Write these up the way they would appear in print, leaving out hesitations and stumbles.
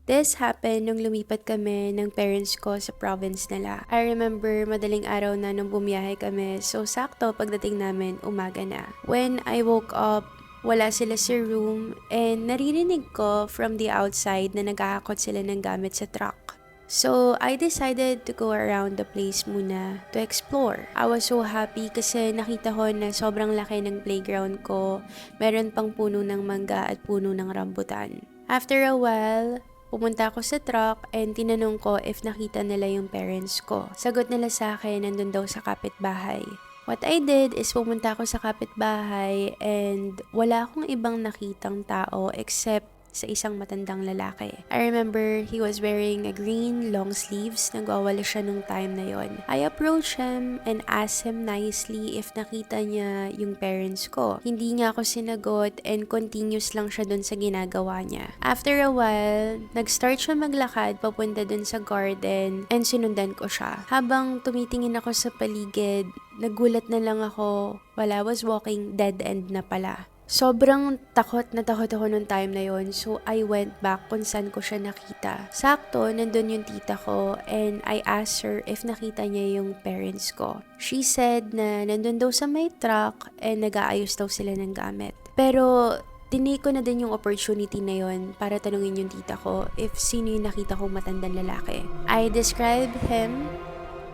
This happened nung lumipat kami ng parents ko sa province nila. I remember madaling araw na nung bumiyahe kami, so sakto pagdating namin umaga na. When I woke up, wala sila sa room and naririnig ko from the outside na naghahakot sila ng gamit sa truck. So, I decided to go around the place muna to explore. I was so happy kasi nakita ko na sobrang laki ng playground ko. Meron pang puno ng mangga at puno ng rambutan. After a while, pumunta ako sa truck and tinanong ko if nakita nila yung parents ko. Sagot nila sa akin, nandun daw sa kapitbahay. What I did is pumunta ako sa kapitbahay and wala akong ibang nakitang tao except sa isang matandang lalaki. I remember he was wearing a green long sleeves. Nagwawala siya nung time na yon. I approached him and asked him nicely if nakita niya yung parents ko. Hindi niya ako sinagot and continuous lang siya dun sa ginagawa niya. After a while, nag-start siya maglakad papunta dun sa garden and sinundan ko siya. Habang tumitingin ako sa paligid, nagulat na lang ako while I was walking, dead end na pala. Sobrang takot ako nung time na yon, so I went back kung saan ko siya nakita. Sakto, nandun yung tita ko and I asked her if nakita niya yung parents ko. She said na nandun daw sa may truck and nag-aayos daw sila ng gamit. Pero tinake ko na din yung opportunity na yon para tanungin yung tita ko if sino yung nakita kong matandang lalaki. I described him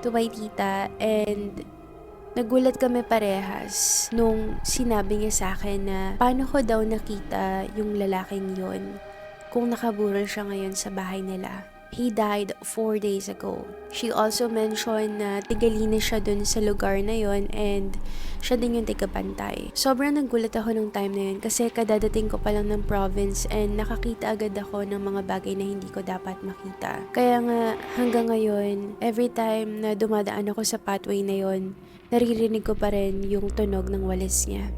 to my tita and nagulat kami parehas nung sinabi niya sa akin na paano ko daw nakita yung lalaking yon kung nakaburol siya ngayon sa bahay nila. He died 4 days ago. She also mentioned na tigalinis siya dun sa lugar na yon and siya din yung tigabantay. Sobrang nagulat ako nung time na yun kasi kadadating ko pa lang ng province and nakakita agad ako ng mga bagay na hindi ko dapat makita. Kaya nga hanggang ngayon, every time na dumadaan ako sa pathway na yon, naririnig ko pa rin yung tunog ng walis niya.